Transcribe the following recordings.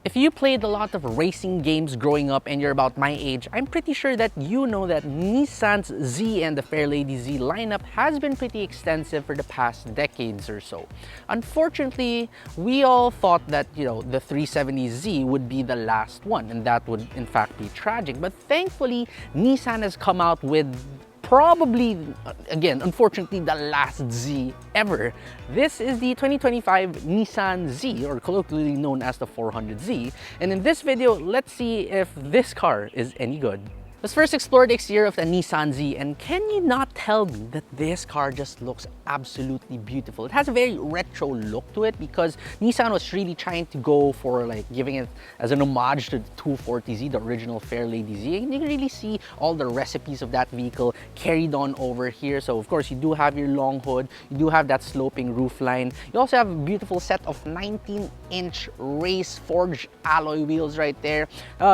If you played a lot of racing games growing up and you're about my age, I'm pretty sure that you know that Nissan's Z and the Fairlady Z lineup has been pretty extensive for the past decades or so. Unfortunately, we all thought that, the 370Z would be the last one, and that would in fact be tragic. But thankfully, Nissan has come out with probably, again, unfortunately, the last Z ever. This is the 2025 Nissan Z, or colloquially known as the 400Z. And in this video, let's see if this car is any good. Let's first explore the exterior of the Nissan Z, and can you not tell me that this car just looks absolutely beautiful? It has a very retro look to it because Nissan was really trying to go for giving it as an homage to the 240Z, the original Fairlady Z. And you can really see all the recipes of that vehicle carried on over here. So of course you do have your long hood, you do have that sloping roofline. You also have a beautiful set of 19-inch race forged alloy wheels right there.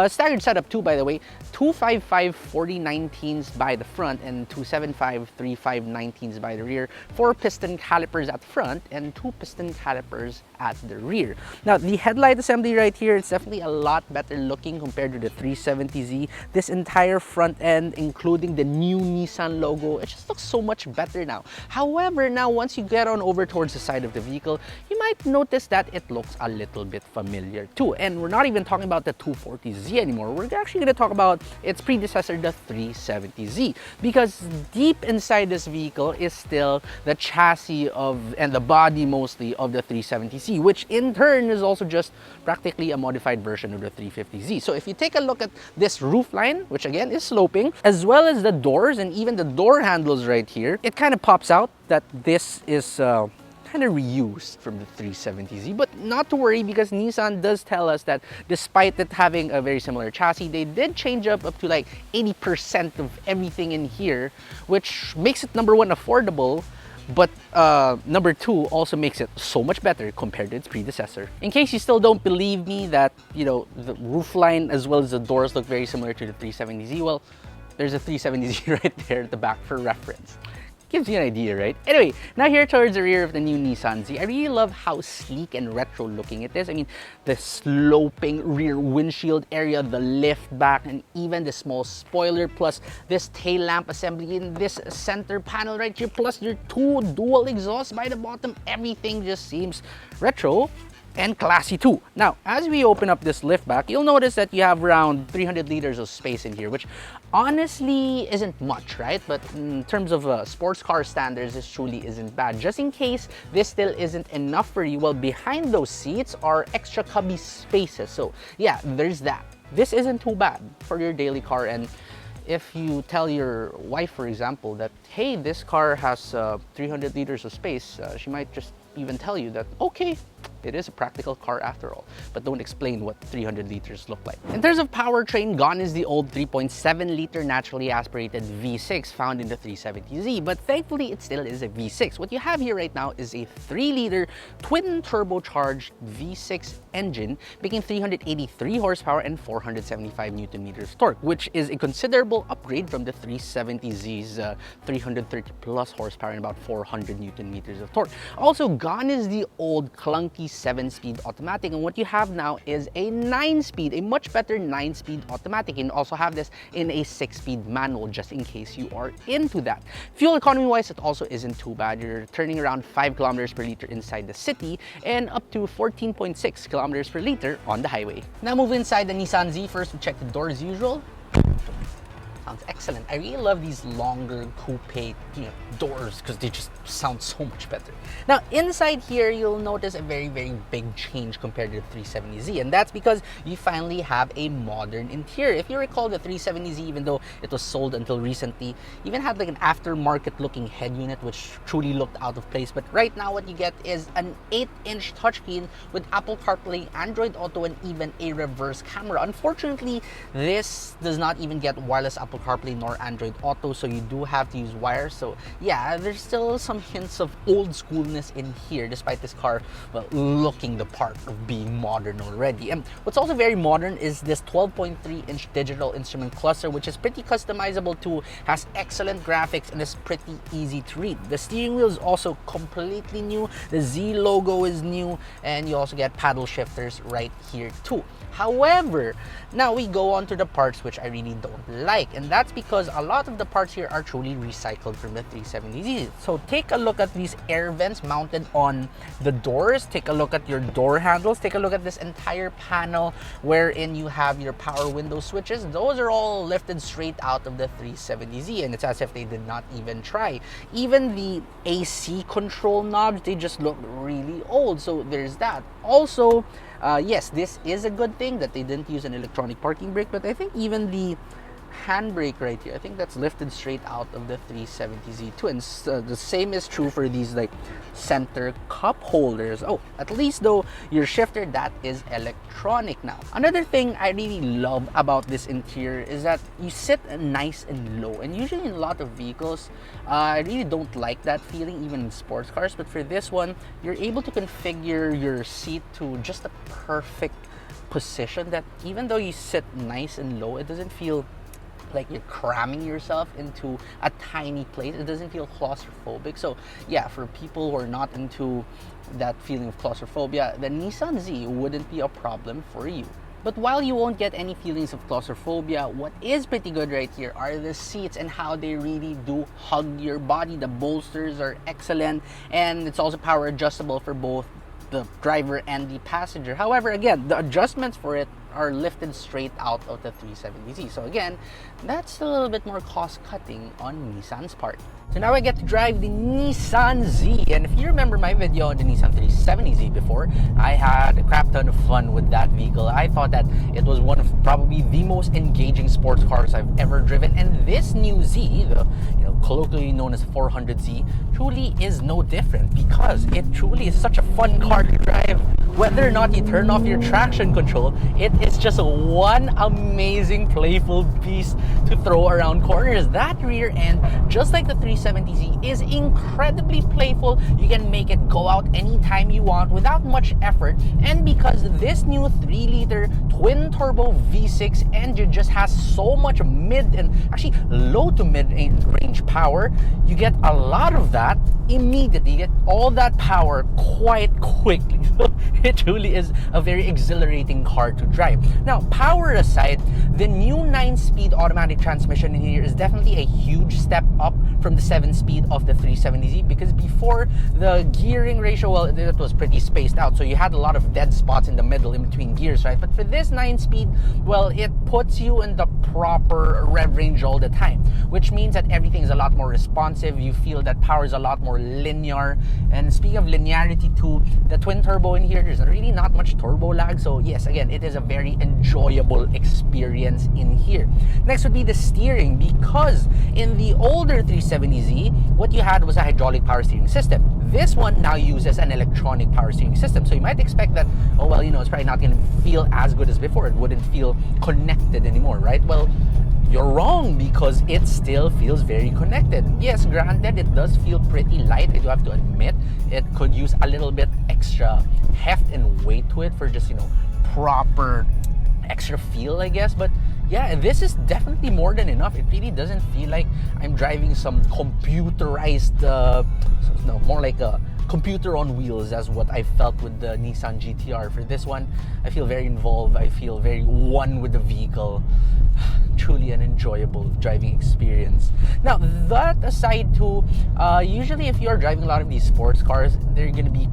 Staggered setup too, by the way. 255 40 19s by the front and 275 35 19s by the rear. 4 piston calipers at the front and 2 piston calipers at the rear. Now the headlight assembly right here is definitely a lot better looking compared to the 370Z. This entire front end, including the new Nissan logo, it just looks so much better now. However, now once you get on over towards the side of the vehicle, you might notice that it looks a little bit familiar too. And we're not even talking about the 240Z anymore. We're actually going to talk about its predecessor, the 370Z, because deep inside this vehicle is still the chassis and the body mostly of the 370Z, which in turn is also just practically a modified version of the 350Z. So if you take a look at this roofline, which again is sloping, as well as the doors and even the door handles right here, it kind of pops out that this is kind of reused from the 370Z. But not to worry, because Nissan does tell us that despite it having a very similar chassis, they did change up to 80% of everything in here, which makes it, number one, affordable, but number two, also makes it so much better compared to its predecessor. In case you still don't believe me that, the roofline as well as the doors look very similar to the 370Z, well, there's a 370Z right there at the back for reference. Gives you an idea, right? Anyway, now here towards the rear of the new Nissan Z, I really love how sleek and retro looking it is. I mean, the sloping rear windshield area, the lift back, and even the small spoiler, plus this tail lamp assembly in this center panel right here, plus your 2 dual exhausts by the bottom. Everything just seems retro and classy too. Now, as we open up this lift back, you'll notice that you have around 300 liters of space in here, which honestly isn't much, right? But in terms of sports car standards, this truly isn't bad. Just in case this still isn't enough for you, well, behind those seats are extra cubby spaces. So yeah, there's that. This isn't too bad for your daily car. And if you tell your wife, for example, that, hey, this car has 300 liters of space, she might just even tell you that, okay, it is a practical car after all, but don't explain what 300 liters look like. In terms of powertrain, gone is the old 3.7-liter naturally aspirated V6 found in the 370Z, but thankfully it still is a V6. What you have here right now is a 3-liter twin turbocharged V6 engine, making 383 horsepower and 475 Newton meters of torque, which is a considerable upgrade from the 370Z's 330 plus horsepower and about 400 Newton meters of torque. Also gone is the old clunky 7-speed automatic, and what you have now is a 9-speed, a much better 9-speed automatic. And also have this in a 6-speed manual, just in case you are into that. Fuel economy wise, it also isn't too bad. You're turning around 5 kilometers per liter inside the city and up to 14.6 kilometers per liter on the highway. Now move inside the Nissan Z. First we check the door as usual. Sounds excellent. I really love these longer coupe doors because they just sound so much better. Now inside here, you'll notice a very big change compared to the 370Z, and that's because you finally have a modern interior. If you recall, the 370Z, even though it was sold until recently, even had an aftermarket looking head unit which truly looked out of place. But right now what you get is an 8-inch touchscreen with Apple CarPlay, Android Auto, and even a reverse camera. Unfortunately, this does not even get wireless Apple Apple CarPlay nor Android Auto, so you do have to use wires. So yeah, there's still some hints of old schoolness in here, despite this car, well, looking the part of being modern already. And what's also very modern is this 12.3-inch digital instrument cluster, which is pretty customizable too, has excellent graphics, and is pretty easy to read. The steering wheel is also completely new, the Z logo is new, and you also get paddle shifters right here too. However, now we go on to the parts which I really don't like, and that's because a lot of the parts here are truly recycled from the 370Z. So take a look at these air vents mounted on the doors, take a look at your door handles, take a look at this entire panel wherein you have your power window switches. Those are all lifted straight out of the 370Z, and it's as if they did not even try. Even the AC control knobs, they just look really old, so there's that. Also, yes, this is a good thing that they didn't use an electronic parking brake, but I think even the handbrake right here, I think that's lifted straight out of the 370Z too. And the same is true for these like center cup holders. Oh, at least though your shifter, that is electronic now. Another thing I really love about this interior is that you sit nice and low, and usually in a lot of vehicles I really don't like that feeling, even in sports cars, but for this one you're able to configure your seat to just a perfect position that even though you sit nice and low, it doesn't feel like you're cramming yourself into a tiny place. It doesn't feel claustrophobic. So yeah, for people who are not into that feeling of claustrophobia, the Nissan Z wouldn't be a problem for you. But while you won't get any feelings of claustrophobia, what is pretty good right here are the seats and how they really do hug your body. The bolsters are excellent, and it's also power adjustable for both the driver and the passenger. However, again, the adjustments for it are lifted straight out of the 370Z. So again, that's a little bit more cost cutting on Nissan's part. So now I get to drive the Nissan Z, and if you remember my video on the Nissan 370Z before, I had a crap ton of fun with that vehicle. I thought that it was one of probably the most engaging sports cars I've ever driven, and this new Z, the colloquially known as 400Z, truly is no different, because it truly is such a fun car to drive. Whether or not you turn off your traction control, it is just one amazing playful beast to throw around corners. That rear end, just like the 370Z, is incredibly playful. You can make it go out anytime you want without much effort, and because this new 3-liter twin turbo V6 engine just has so much mid and actually low to mid range power, you get a lot of that immediately. You get all that power quite quickly. It truly is a very exhilarating car to drive. Now, power aside, the new 9-speed automatic transmission in here is definitely a huge step up from the 7-speed of the 370Z, because before, the gearing ratio, well, it was pretty spaced out, so you had a lot of dead spots in the middle in between gears, right? But for this 9-speed, well, it puts you in the proper rev range all the time, which means that everything is a lot more responsive. You feel that power is a lot more linear. And speaking of linearity too, the twin turbo in here, there's really not much turbo lag. So yes, again, it is a very enjoyable experience in here. Next would be the steering, because in the older 370Z, what you had was a hydraulic power steering system. This one now uses an electronic power steering system. So you might expect that, oh well, it's probably not going to feel as good as before. It wouldn't feel connected anymore, right? Well, you're wrong, because it still feels very connected. Yes, granted, it does feel pretty light. I do have to admit, it could use a little bit extra heft and weight to it for just, proper extra feel, I guess. But yeah, this is definitely more than enough. It really doesn't feel like I'm driving some computerized, more like a computer on wheels, as what I felt with the Nissan GTR. For this one, I feel very involved. I feel very one with the vehicle. Truly an enjoyable driving experience. Now, that aside too, usually if you're driving a lot of these sports cars, they're going to be,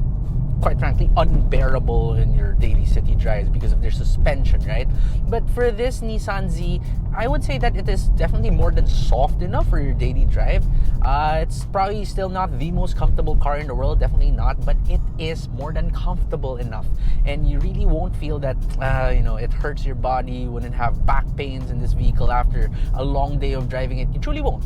quite frankly, unbearable in your daily city drives because of their suspension, right? But for this Nissan Z, I would say that it is definitely more than soft enough for your daily drive. It's probably still not the most comfortable car in the world, definitely not, but it is more than comfortable enough, and you really won't feel that it hurts your body. You wouldn't have back pains in this vehicle after a long day of driving it. You truly won't.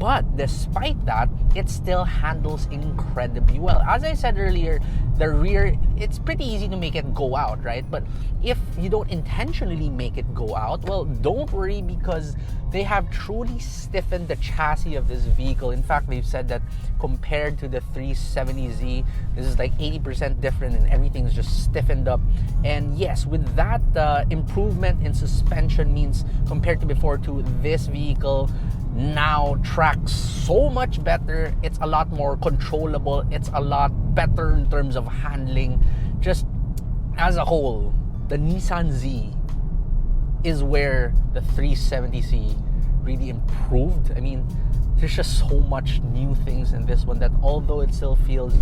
But despite that, it still handles incredibly well. As I said earlier, the rear, it's pretty easy to make it go out, right? But if you don't intentionally make it go out, well, don't worry, because they have truly stiffened the chassis of this vehicle. In fact, they've said that compared to the 370Z, this is like 80% different and everything's just stiffened up. And yes, with that improvement in suspension means compared to before, to this vehicle now tracks so much better. It's a lot more controllable. It's a lot better in terms of handling. Just as a whole, the Nissan Z is where the 370Z really improved. I mean, there's just so much new things in this one that although it still feels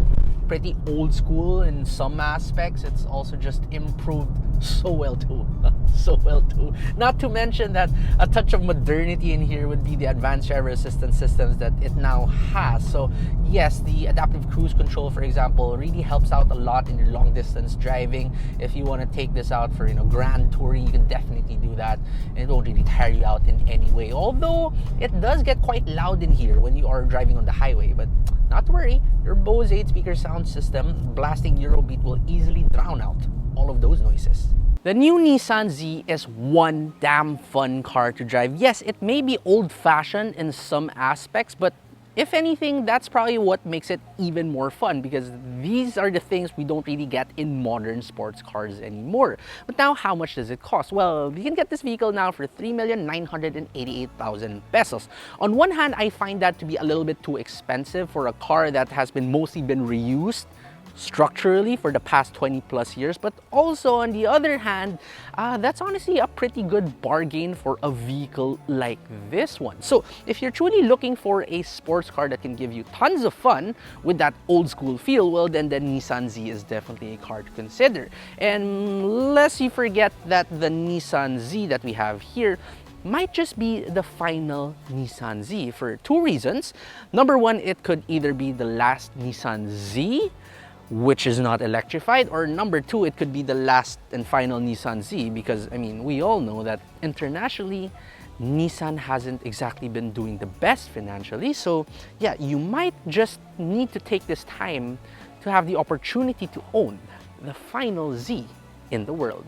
pretty old school in some aspects, it's also just improved so well too. So well too. Not to mention that a touch of modernity in here would be the advanced driver assistance systems that it now has. So yes, the adaptive cruise control, for example, really helps out a lot in your long distance driving. If you want to take this out for, grand touring, you can definitely do that, and it won't really tire you out in any way. Although it does get quite loud in here when you are driving on the highway, but not to worry, your Bose 8-speaker sound system blasting Eurobeat will easily drown out all of those noises. The new Nissan Z is one damn fun car to drive. Yes, it may be old-fashioned in some aspects, but if anything, that's probably what makes it even more fun, because these are the things we don't really get in modern sports cars anymore. But now, how much does it cost? Well, you can get this vehicle now for 3,988,000 pesos. On one hand, I find that to be a little bit too expensive for a car that has mostly been reused structurally for the past 20 plus years. But also on the other hand, that's honestly a pretty good bargain for a vehicle like this one. So if you're truly looking for a sports car that can give you tons of fun with that old school feel, well, then the Nissan Z is definitely a car to consider. And lest you forget that the Nissan Z that we have here might just be the final Nissan Z for two reasons. Number one, it could either be the last Nissan Z, which is not electrified, or number two, it could be the last and final Nissan Z, because we all know that internationally Nissan hasn't exactly been doing the best financially. So yeah, you might just need to take this time to have the opportunity to own the final Z in the world.